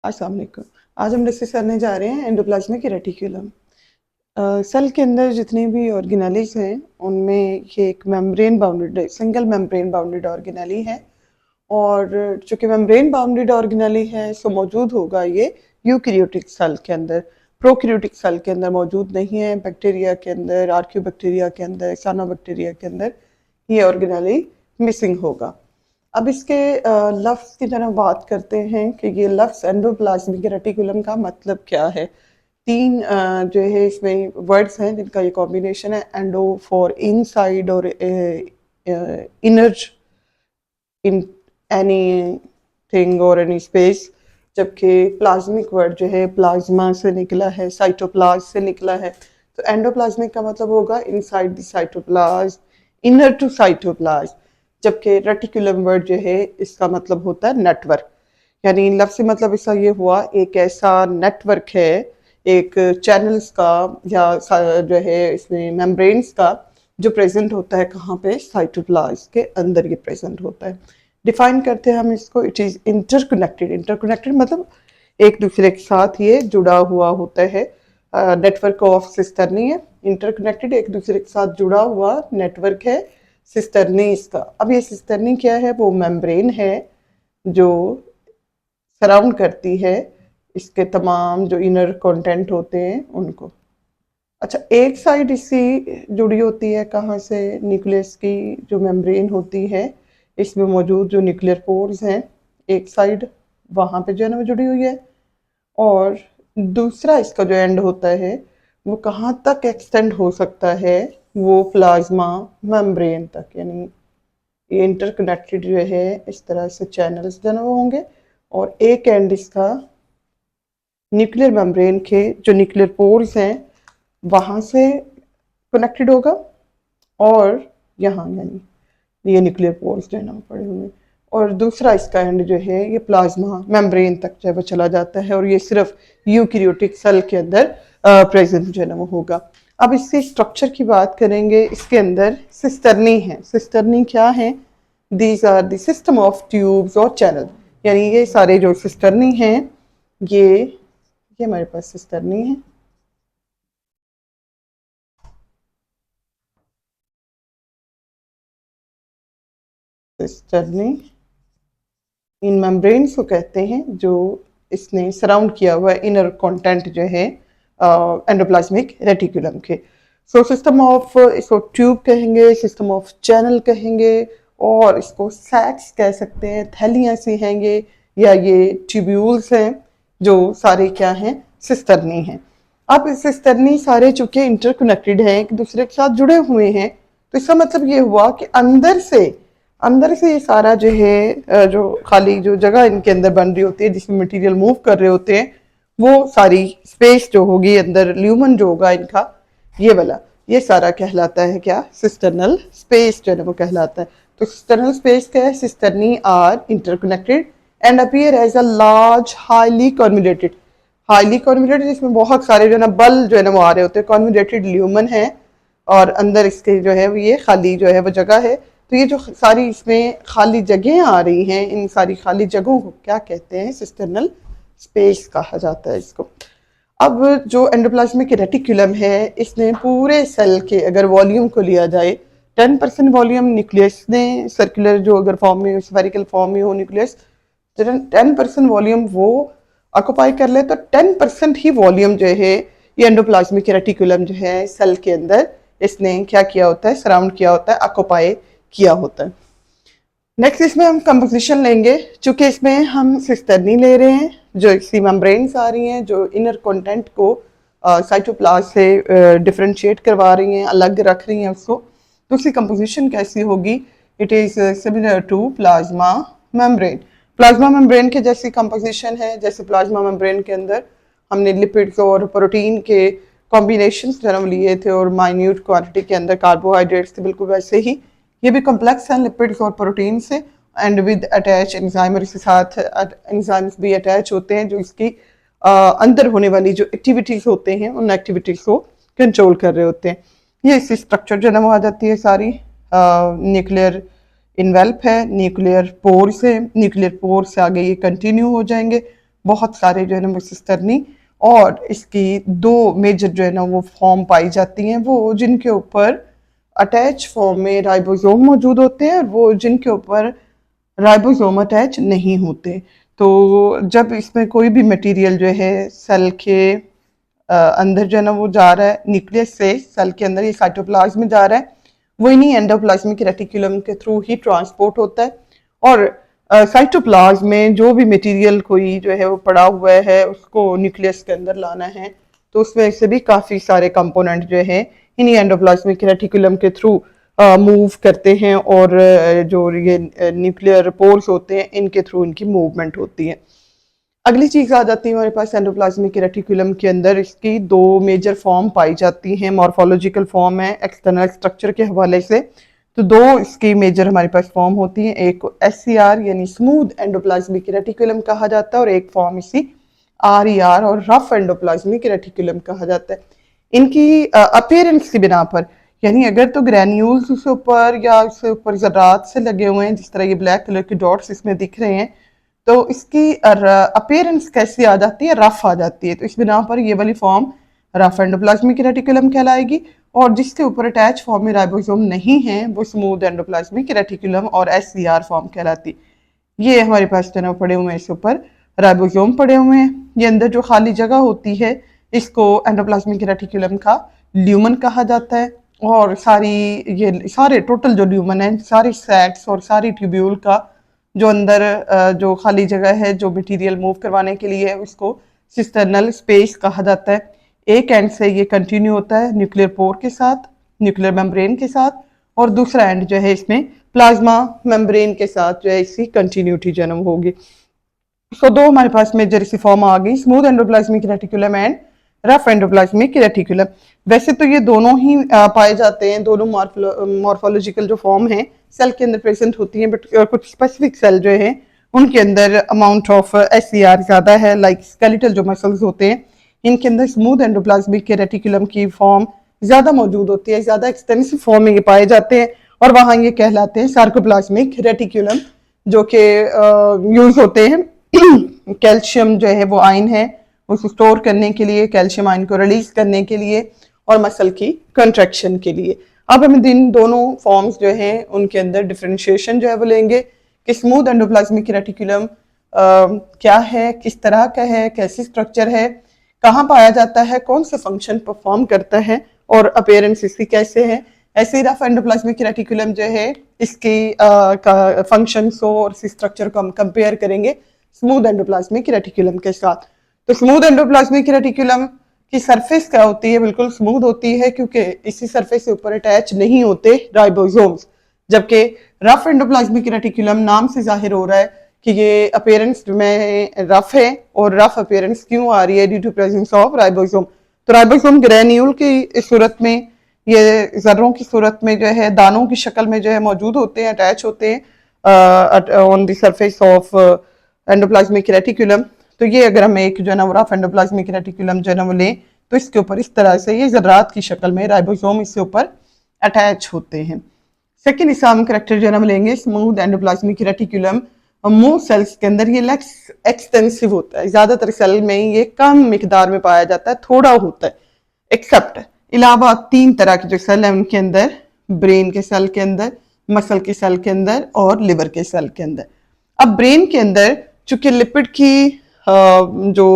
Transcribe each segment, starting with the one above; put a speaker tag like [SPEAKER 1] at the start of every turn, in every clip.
[SPEAKER 1] अस्सलाम वालेकुम। आज हम डिस्कस करने जा रहे हैं एंडोप्लाज्मिक रेटिकुलम। सेल के अंदर जितनी भी ऑर्गेनेलीज हैं उनमें ये एक membrane bounded single membrane bounded organelle है। और चूंकि मेम्ब्रेन बाउंडेड ऑर्गेनेली है सो मौजूद होगा ये यूकैरियोटिक सेल के अंदर, प्रोकैरियोटिक सेल के अंदर मौजूद नहीं है। बैक्टीरिया के अंदर, आर्कियोबैक्टीरिया के अंदर, साइनोबैक्टीरिया के अंदर ये ऑर्गेनेली मिसिंग होगा। अब इसके लफ्ज़ की तरफ बात करते हैं कि ये लफ्ज़ एंडोप्लाज्मिक रेटिकुलम का मतलब क्या है। तीन जो है इसमें वर्ड्स हैं जिनका ये कॉम्बिनेशन है। एंडो फॉर इनसाइड और इनर इन एनी थिंग और एनी स्पेस, जबकि प्लाज्मिक वर्ड जो है प्लाज्मा से निकला है, साइटोप्लाज्म से निकला है। तो एंडोप्लाज्मिक का मतलब होगा inside the cytoplasm, inner to cytoplasm. जबकि रेटिकुलम वर्ड जो है इसका मतलब होता है नेटवर्क। यानी लफ्ज़ से मतलब इसका ये हुआ एक ऐसा नेटवर्क है, एक चैनल्स का या जो है इसमें मेम्ब्रेन्स का जो प्रेजेंट होता है कहाँ पे, साइटोप्लाज्म के अंदर ये प्रेजेंट होता है। डिफाइन करते हैं हम इसको, इट इज़ इंटरकनेक्टेड। इंटरकनेक्टेड मतलब एक दूसरे के साथ ये जुड़ा हुआ होता है। नेटवर्क ऑफ सिस्टर्नी है। इंटरकनेक्टेड एक दूसरे के साथ जुड़ा हुआ नेटवर्क है सिस्टर्नी इसका। अब ये सिस्टर्नी क्या है, वो मेम्ब्रेन है जो सराउंड करती है इसके तमाम जो इनर कंटेंट होते हैं उनको। अच्छा, एक साइड इसकी जुड़ी होती है कहाँ से, न्यूक्लियस की जो मेम्ब्रेन होती है इसमें मौजूद जो न्यूक्लियर पोर्स हैं, एक साइड वहाँ पे जो है ना वो जुड़ी हुई है। और दूसरा इसका जो एंड होता है वो कहाँ तक एक्सटेंड हो सकता है, वो प्लाज्मा मेम्ब्रेन तक। यानी ये इंटरकनेक्टेड जो है इस तरह से चैनल्स जो है ना वो होंगे। और एक एंड इसका न्यूक्लियर मेम्ब्रेन के जो न्यूक्लियर पोर्स हैं वहाँ से कनेक्टेड होगा। और यहाँ यानी ये न्यूक्लियर पोर्स जो है ना वो पड़े हुए हैं। और दूसरा इसका एंड जो है ये प्लाज्मा मेम्ब्रेन तक जो है वो चला जाता है। और ये सिर्फ यूकैरियोटिक सेल के अंदर प्रेजेंट जो है ना वो होगा। अब इसके स्ट्रक्चर की बात करेंगे। इसके अंदर सिस्टर्नी है। सिस्टर्नी क्या है, these are the system of tubes और चैनल। यानी ये सारे जो सिस्टर्नी हैं ये हमारे पास सिस्टर्नी है। सिस्टर्नी इन मेम्ब्रेन्स को कहते हैं जो इसने सराउंड किया हुआ है इनर कंटेंट जो है एंडोप्लाज्मिक रेटिकुलम के। सो सिस्टम ऑफ, इसको ट्यूब कहेंगे, सिस्टम ऑफ चैनल कहेंगे, और इसको सैक्स कह सकते हैं, थैलियाँ सी हैं ये, या ये ट्यूब्यूल्स हैं जो सारे क्या हैं, सिस्टर्नी हैं। अब सिस्टर्नी सारे चूंकि इंटरकनेक्टेड हैं, एक दूसरे के साथ जुड़े हुए हैं, तो इसका मतलब ये हुआ कि अंदर से ये सारा जो है जो खाली जो जगह इनके अंदर बन रही होती है जिसमें मटेरियल मूव कर रहे होते हैं, वो सारी स्पेस जो होगी अंदर, ल्यूमन जो होगा इनका, ये वाला, ये सारा कहलाता है क्या, सिस्टर्नल स्पेस जो है ना वो कहलाता है। तो सिस्टर्नल स्पेस क्या है, cisternae are interconnected and appear as a large highly convoluted जिसमें बहुत सारे जो है ना बल जो है ना वो आ रहे होते हैं, कॉन्विलेटेड ल्यूमन है। और अंदर इसके जो है ये खाली जो है वो जगह है। तो ये जो सारी इसमें खाली जगह आ रही हैं, इन सारी खाली जगहों को क्या कहते हैं, सिस्टर्नल स्पेस कहा जाता है इसको। अब जो एंडोप्लाज्मिक रेटिकुलम है इसने पूरे सेल के अगर वॉल्यूम को लिया जाए, 10% वॉल्यूम न्यूक्लियस ने, सर्कुलर जो अगर फॉर्म में, स्फेरिकल फॉर्म में हो न्यूक्लियस, 10% वॉल्यूम वो ऑक्युपाई कर ले, तो 10% ही वॉल्यूम जो है ये एंडोप्लाज्मिक रेटिकुलम जो है सेल के अंदर इसने क्या किया होता है, सराउंड किया होता है, ऑक्युपाई किया होता है। नेक्स्ट इसमें हम कंपोजिशन लेंगे। चूंकि इसमें हम सिस्टर्नी ले रहे हैं जो इसकी मेम्ब्रेन्स आ रही हैं जो इनर कंटेंट को साइटोप्लाज्म से डिफरेंशिएट करवा रही हैं, अलग रख रही हैं उसको, तो उसकी कंपोजिशन कैसी होगी, it is similar to plasma membrane. Plasma membrane के जैसी कंपोजिशन है, जैसे प्लाज्मा मेम्ब्रेन के अंदर हमने लिपिड्स और प्रोटीन के कॉम्बिनेशन जन्म लिए थे और माइन्यूट क्वांटिटी के अंदर कार्बोहाइड्रेट्स थे, बिल्कुल वैसे ही ये भी कॉम्प्लेक्स हैं लिपिड्स और प्रोटीन से, एंड विद अटैच एंजाइम, और इसके साथ एंजाइम्स भी अटैच होते हैं जो इसकी अंदर होने वाली जो एक्टिविटीज होते हैं उन एक्टिविटीज को कंट्रोल कर रहे होते हैं। ये इसकी स्ट्रक्चर जो है वो आ जाती है सारी। न्यूक्लियर इन्वेल्प है, न्यूक्लियर पोर्स है, न्यूक्लियर पोर्स से आगे ये कंटिन्यू हो जाएंगे, बहुत सारे जो है ना वो सिस्टर्नी और इसकी दो मेजर जो है ना वो फॉर्म पाई जाती हैं, वो जिनके ऊपर अटैच फॉर्म में राइबोसोम मौजूद होते हैं और वो जिनके ऊपर राइबोसोम अटैच नहीं होते। तो जब इसमें कोई भी मटेरियल जो है सेल के अंदर जो है ना वो जा रहा है, न्यूक्लियस से सेल के अंदर ये साइटोप्लाज्म में जा रहा है, वो इन्हीं एंडोप्लाज्मिक रेटिकुलम के थ्रू ही ट्रांसपोर्ट होता है। और साइटोप्लाज्म में जो भी मटेरियल कोई जो है वो पड़ा हुआ है उसको न्यूक्लियस के अंदर लाना है, तो उसमें से भी काफ़ी सारे कंपोनेंट जो है इन्हीं एंडोप्लाज्मिक रेटिकुलम के थ्रू मूव करते हैं और जो ये न्यूक्लियर पोल्स होते हैं इनके थ्रू इनकी मूवमेंट होती है। अगली चीज़ आ जाती है हमारे पास एंडोप्लाज्मिक रेटिकुलम के अंदर इसकी दो मेजर फॉर्म पाई जाती हैं। मॉर्फोलॉजिकल फॉर्म है एक्सटर्नल स्ट्रक्चर के हवाले से, तो दो इसकी मेजर हमारे पास फॉर्म होती हैं, एक SCR यानी स्मूथ एंडोप्लाज्मिक रेटिकुलम कहा जाता है और एक फॉर्म इसी RER और रफ एंडोप्लाज्मिक रेटिकुलम कहा जाता है। इनकी अपीयरेंस की बिना पर, यानी अगर तो ग्रैन्यूल्स उसके ऊपर या उसके ऊपर ज़रात से लगे हुए हैं, जिस तरह ये ब्लैक कलर के डॉट्स इसमें दिख रहे हैं, तो इसकी अपीयरेंस कैसी आ जाती है, रफ आ जाती है। तो इस बिना पर ये वाली फॉर्म रफ एंडोप्लाज्मिक रेटिकुलम कहलाएगी और जिसके ऊपर अटैच फॉर्म में राइबोसोम नहीं है वो स्मूथ एंडोप्लाज्मिक रेटिकुलम और SCR फॉर्म कहलाती। ये हमारे पास जो है पड़े हुए हैं, इसके ऊपर राइबोसोम पड़े हुए हैं। ये अंदर जो खाली जगह होती है इसको एंडोप्लाज्मिक रेटिकुलम का ल्यूमन कहा जाता है और ये सारे टोटल जो ल्यूमन है, सारे सैक्स और सारी ट्यूब्यूल का जो अंदर जो खाली जगह है जो मटेरियल मूव करवाने के लिए है उसको सिस्टर्नल स्पेस कहा जाता है। एक एंड से ये कंटिन्यू होता है न्यूक्लियर पोर के साथ, न्यूक्लियर मेम्ब्रेन के साथ, और दूसरा एंड जो है इसमें प्लाज्मा मेम्ब्रेन के साथ जो है इसकी कंटिन्यूटी जन्म होगी। सो दो हमारे पास मेजर इसी फॉर्म आ गई, smooth endoplasmic reticulum and rough endoplasmic reticulum. वैसे तो ये दोनों ही पाए जाते हैं, दोनों मॉर्फोलॉजिकल जो फॉर्म है सेल के अंदर प्रेजेंट होती हैं, बट कुछ स्पेसिफिक सेल जो है उनके अंदर अमाउंट ऑफ SCR ज़्यादा है। लाइक स्केलेटल जो मसल्स होते हैं इनके अंदर स्मूथ एंडोप्लाज्मिक रेटिकुलम की फॉर्म ज़्यादा मौजूद होती है, ज़्यादा एक्सटेंसिव फॉर्म में ये पाए जाते हैं और वहाँ ये कहलाते हैं सार्कोप्लाज्मिक रेटिकुलम, जो कि यूज़ होते हैं कैल्शियम जो है वो आयन है उसको स्टोर करने के लिए, कैल्शियम आयन को रिलीज करने के लिए और मसल की कंट्रैक्शन के लिए। अब हम इन दोनों फॉर्म्स जो हैं उनके अंदर डिफरेंशिएशन जो है वो लेंगे कि स्मूथ एंडोप्लाज्मिक रेटिकुलम क्या है, किस तरह का है, कैसी स्ट्रक्चर है, कहाँ पाया जाता है, कौन सा फंक्शन परफॉर्म करता है और अपीयरेंस इसकी कैसे है। ऐसे ही रफ एंडोप्लाज्मिक रेटिकुलम जो है इसकी फंक्शंस और स्ट्रक्चर को हम कंपेयर करेंगे स्मूथ एंडोप्लाज्मिक रेटिकुलम के साथ। तो स्मूथ एंडोप्लाज्मिक रेटिकुलम की सरफेस क्या होती है, बिल्कुल स्मूथ होती है क्योंकि इसी सरफेस के ऊपर अटैच नहीं होते राइबोसोम्स, जबकि रफ एंडोप्लाज्मिक रेटिकुलम नाम से जाहिर हो रहा है कि ये अपीयरेंस में रफ है और रफ अपीयरेंस क्यों आ रही है, due to presence of ribosome. तो राइबोसोम ग्रेन्यूल की सूरत में, ये जर्रों की सूरत में जो है दानों की शक्ल में जो है मौजूद होते हैं, अटैच होते हैं on the surface of endoplasmic reticulum. तो ये अगर हम एक जो है ना रफ एंडोप्लाज्मिक रेटिकुलम जो है ना वो लें तो इसके ऊपर इस तरह से ये ज़र्रात की शक्ल में राइबोसोम इसके ऊपर अटैच होते हैं। सेकेंड इसका हम करेक्टर जो है ना लेंगे smooth endoplasmic reticulum. Most cells के अंदर ये लेस एक्सटेंसिव होता है, ज़्यादातर सेल में ये कम मिकदार में पाया जाता है, थोड़ा होता है, एक्सेप्ट इलावा 3 तरह के जो सेल हैं उनके अंदर, ब्रेन के सेल के अंदर, मसल के सेल के अंदर और लिवर के सेल के अंदर। अब ब्रेन के अंदर चूंकि लिपिड की जो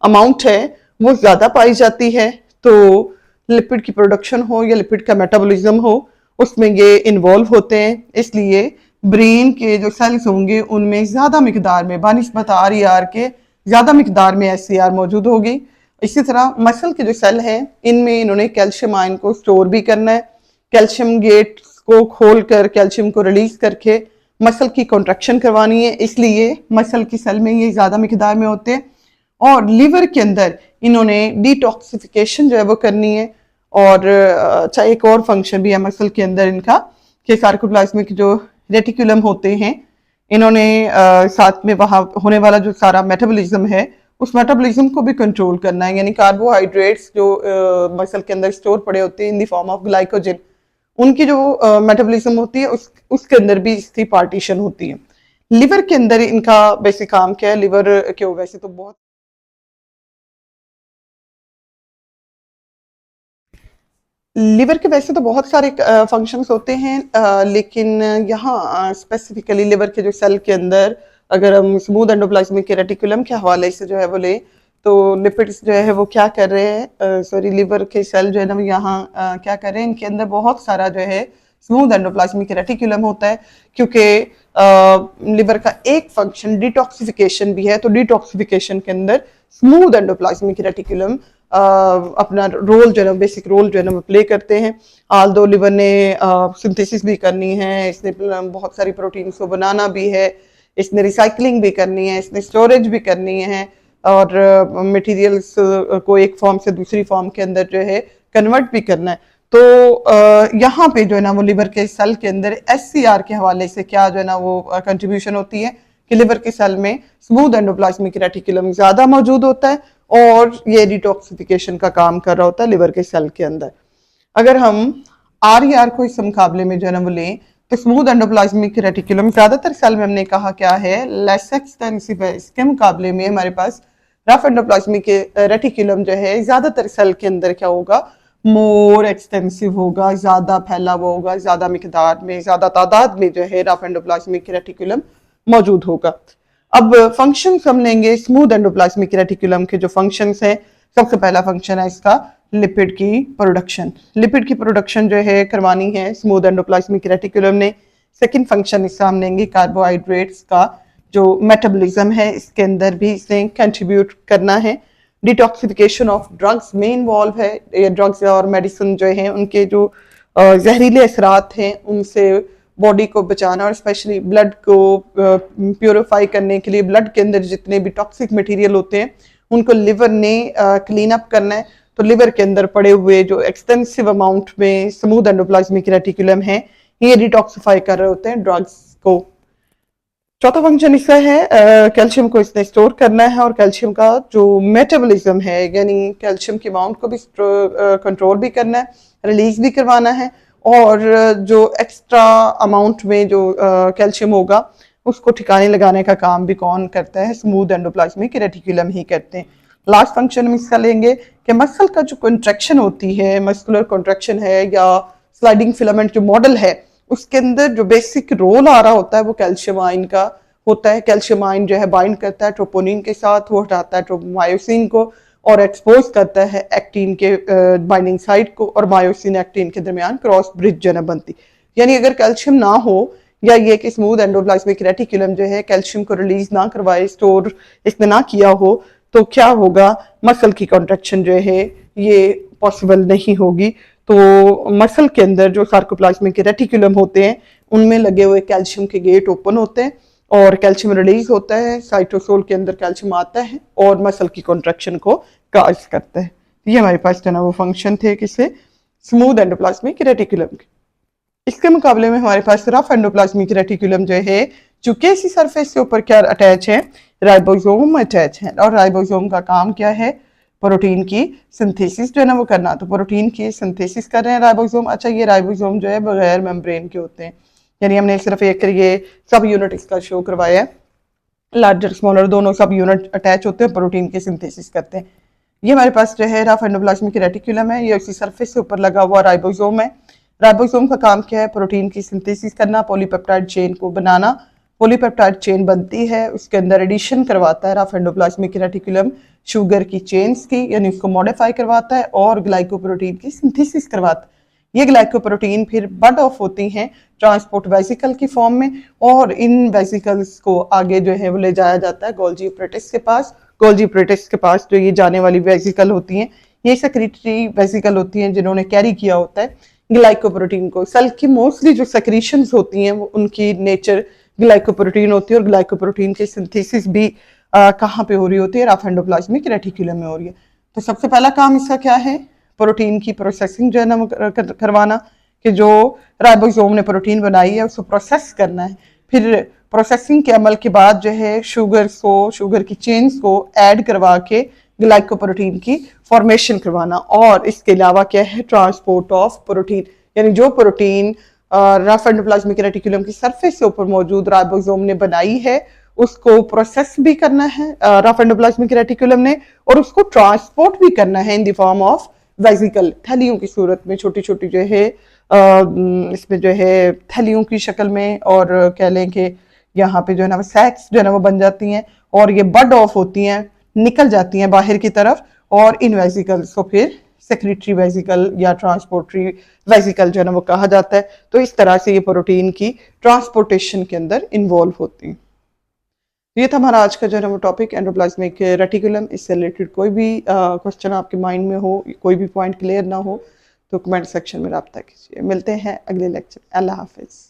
[SPEAKER 1] अमाउंट है वो ज़्यादा पाई जाती है, तो लिपिड की प्रोडक्शन हो या लिपिड का मेटाबॉलिज्म हो उसमें ये इन्वॉल्व होते हैं, इसलिए ब्रेन के जो सेल्स होंगे उनमें ज़्यादा मिकदार में बानिस्बत RER के ज़्यादा मिकदार में SCR मौजूद होगी। इसी तरह मसल के जो सेल हैं इनमें इन्होंने कैल्शियम आयन को स्टोर भी करना है, कैल्शियम गेट्स को खोल कर कैल्शियम को रिलीज करके मसल की कॉन्ट्रैक्शन करवानी है, इसलिए मसल की सेल में ये ज़्यादा मिकदार में होते हैं। और लिवर के अंदर इन्होंने डिटॉक्सिफिकेशन जो है वो करनी है और अच्छा एक और फंक्शन भी है मसल के अंदर इनका कि सार्कोप्लाज्मिक जो रेटिकुलम होते हैं इन्होंने साथ में वहाँ होने वाला जो सारा मेटाबॉलिज्म है उस मेटाबॉलिज्म को भी कंट्रोल करना है, यानी कार्बोहाइड्रेट्स जो मसल के अंदर स्टोर पड़े होते हैं in the form of glycogen, उनकी जो मेटाबॉलिज्म होती है उसके अंदर भी इसकी पार्टीशन होती है। लिवर के अंदर इनका बेसिक काम क्या है? लिवर क्यों वैसे तो बहुत लिवर के वैसे तो बहुत सारे फंक्शंस होते हैं, लेकिन यहाँ स्पेसिफिकली लिवर के जो सेल के अंदर अगर हम स्मूथ एंडोप्लाज्मिक रेटिकुलम के हवाले से जो है वो ले, तो लिपिड्स जो है वो क्या कर रहे हैं, सॉरी लिवर के सेल जो है ना वो यहाँ क्या कर रहे हैं, इनके अंदर बहुत सारा जो है स्मूथ एंडोप्लाज्मिक रेटिकुलम होता है, क्योंकि लिवर का एक फंक्शन डिटॉक्सिफिकेशन भी है, तो डिटॉक्सिफिकेशन के अंदर स्मूथ एंडोप्लाज्मिक रेटिकुलम अपना रोल जो है ना बेसिक रोल जो है ना वो प्ले करते हैं। आल दो लिवर ने सिंथेसिस भी करनी है, इसने बहुत सारी प्रोटीन्स को बनाना भी है, इसने रिसाइकलिंग भी करनी है, इसने स्टोरेज भी करनी है, और मटेरियल्स को एक फॉर्म से दूसरी फॉर्म के अंदर जो है कन्वर्ट भी करना है। तो यहाँ पे जो है ना वो लिवर के सेल के अंदर SCR के हवाले से क्या जो है ना वो कंट्रीब्यूशन होती है कि लिवर के सेल में स्मूथ एंडोप्लाज्मिक रेटिकुलम ज्यादा मौजूद होता है और ये डिटॉक्सिफिकेशन का काम कर रहा होता है लिवर के सेल के अंदर। अगर हम RER को इस मुकाबले में जो है ना वो लें, तो स्मूथ एंडोप्लाज्मिक रेटिकुलम ज्यादातर सेल में हमने कहा क्या है, लेस एक्सटेंसिव है। इसके मुकाबले में हमारे पास रफ एंडोप्लाज्मिक रेटिकुलम जो है ज्यादातर सेल के अंदर क्या होगा, मोर एक्सटेंसिव होगा, ज्यादा फैला हुआ होगा, ज्यादा मिकदार में, ज्यादा तादाद में जो है रफ एंडोप्लाज्मिक रेटिकुलम मौजूद होगा। अब फंक्शन हम लेंगे स्मूथ एंडोप्लाज्मिक रेटिकुलम के जो फंक्शंस हैं। सबसे पहला फंक्शन है इसका लिपिड की प्रोडक्शन। लिपिड की प्रोडक्शन जो है करवानी है स्मूथ एंडोप्लाज्मिक रेटिकुलम ने। सेकंड फंक्शन इसका हम लेंगे कार्बोहाइड्रेट्स का जो मेटाबॉलिज्म है इसके अंदर भी इसने कंट्रीब्यूट करना है। डिटॉक्सिफिकेशन ऑफ ड्रग्स में इन्वॉल्व है। ये ड्रग्स और मेडिसिन जो है उनके जो जहरीले असरात हैं उनसे बॉडी को बचाना और स्पेशली ब्लड को प्योरीफाई करने के लिए ब्लड के अंदर जितने भी टॉक्सिक मटेरियल होते हैं उनको लिवर ने क्लीन अप करना है। तो लिवर के अंदर पड़े हुए जो एक्सटेंसिव अमाउंट में स्मूथ एंडोप्लाज्मिक रेटिकुलम है ये डिटॉक्सिफाई कर रहे होते हैं ड्रग्स को। चौथा फंक्शन इसका है कैल्शियम को इसने स्टोर करना है और कैल्शियम का जो मेटाबॉलिज्म है यानी कैल्शियम की अमाउंट को भी कंट्रोल भी करना है, रिलीज भी करवाना है, और जो एक्स्ट्रा अमाउंट में जो कैल्शियम होगा उसको ठिकाने लगाने का काम भी कौन करता है, स्मूथ एंडोप्लाज्मिक रेटिकुलम ही करते हैं। लास्ट फंक्शन हम इसका लेंगे कि मसल का जो कंट्रैक्शन होती है, मस्कुलर कंट्रैक्शन है या स्लाइडिंग फिलामेंट जो मॉडल है उसके अंदर जो बेसिक रोल आ रहा होता है वो कैल्शियम आयन का होता है। कैल्शियम आयन जो है बाइंड करता है ट्रोपोनिन के साथ, वो हटाता है मायोसिन को और एक्सपोज करता है एक्टिन के बाइंडिंग साइट को, और मायोसिन एक्टिन के दरमियान क्रॉस ब्रिज जो है बनती। यानी अगर कैल्शियम ना हो या ये कि स्मूथ एंडोप्लाज्मिक रेटिकुलम जो है कैल्शियम को रिलीज ना करवाए, स्टोर इसने ना किया हो, तो क्या होगा, मसल की कॉन्ट्रैक्शन जो है ये पॉसिबल नहीं होगी। तो मसल के अंदर जो सार्कोप्लाज्मिक रेटिकुलम होते हैं उनमें लगे हुए कैल्शियम के गेट ओपन होते हैं और कैल्शियम रिलीज होता है, साइटोसोल के अंदर कैल्शियम आता है और मसल की कॉन्ट्रैक्शन को काज करता है। ये हमारे पास जो ना वो फंक्शन थे किसे, स्मूथ एंडोप्लाज्मिक रेटिकुलम के। इसके मुकाबले में हमारे पास रफ एंडोप्लाज्मिक रेटिकुलम जो है चूंकि इसी सरफेस के ऊपर क्या अटैच है, राइबोसोम अटैच है, और राइबोसोम का काम क्या है, प्रोटीन की सिंथेसिस जो है ना वो करना। तो प्रोटीन की सिंथेसिस कर रहे हैं राइबोसोम। अच्छा, ये राइबोसोम जो है बगैर मेम्ब्रेन के होते हैं, यानी हमने सिर्फ एक ये सब यूनिट इसका शो करवाया है, लार्जर स्मॉलर दोनों सब यूनिट अटैच होते हैं, प्रोटीन की सिंथेसिस करते हैं। ये हमारे पास जो है रफ एंडोप्लाज्मिक रेटिकुलम है, ये उसी सरफेस से ऊपर लगा हुआ राइबोसोम है। राइबोसोम का काम क्या है, प्रोटीन की सिंथेसिस करना, पॉलीपेप्टाइड चेन को बनाना। पॉलीपेप्टाइड चेन बनती है, उसके अंदर एडिशन करवाता है रफ एंडोप्लाज्मिक रेटिकुलम शुगर की चेन्स की, यानी उसको मॉडिफाई करवाता है और ग्लाइकोप्रोटीन की सिंथेसिस करवाता है। ये ग्लाइकोप्रोटीन फिर बर्ड ऑफ होती हैं ट्रांसपोर्ट वेसिकल की फॉर्म में, और इन वेसिकल्स को आगे जो है वो ले जाया जाता है गोल्जी एपरेटस के पास। गोल्जी एपरेटस के पास जो ये जाने वाली वेसिकल होती हैं ये सेक्रेटरी वेसिकल होती हैं जिन्होंने कैरी किया होता है ग्लाइकोप्रोटीन को। सेल की मोस्टली जो सेक्रीशंस होती हैं वो उनकी नेचर ग्लाइकोप्रोटीन होती है, और ग्लाइकोप्रोटीन की सिंथेसिस भी कहाँ पे हो रही होती है, रफ एंडोप्लाज्मिक रेटिकुलम में हो रही है। तो सबसे पहला काम इसका क्या है, प्रोटीन की प्रोसेसिंग जो है ना करवाना, कि जो राइबोसोम ने प्रोटीन बनाई है उसको प्रोसेस करना है। फिर प्रोसेसिंग के अमल के बाद जो है शुगर की चेन्स को ऐड करवा के ग्लाइकोप्रोटीन की फॉर्मेशन करवाना, और इसके अलावा क्या है, ट्रांसपोर्ट ऑफ प्रोटीन, यानी जो प्रोटीन रफ एंडोप्लाज्मिक रेटिकुलम की सरफेस के ऊपर मौजूद राइबोसोम ने बनाई है, उसको प्रोसेस भी करना है रफ एंडोप्लाज्मिक रेटिकुलम ने, और उसको ट्रांसपोर्ट भी करना है in the form of vesicle, थैलियों की सूरत में, छोटी छोटी जो है इसमें जो है थैलियों की शक्ल में, और कह लें कि यहाँ पे जो है ना सैक्स जो है ना वो बन जाती हैं, और ये बड ऑफ होती हैं, निकल जाती हैं बाहर की तरफ, और इन वेसिकल्स को फिर सेक्रेटरी वेसिकल या ट्रांसपोर्टरी वेसिकल जो है ना वो कहा जाता है। तो इस तरह से ये प्रोटीन की ट्रांसपोर्टेशन के अंदर इन्वॉल्व होती हैं। ये था हमारा आज का जो है ना वो टॉपिक, एंडोप्लाज्मिक रेटिकुलम। इससे रिलेटेड कोई भी क्वेश्चन आपके माइंड में हो, कोई भी पॉइंट क्लियर ना हो, तो कमेंट सेक्शन में रब्ता कीजिए। मिलते हैं अगले लेक्चर। अल्लाह हाफिज़।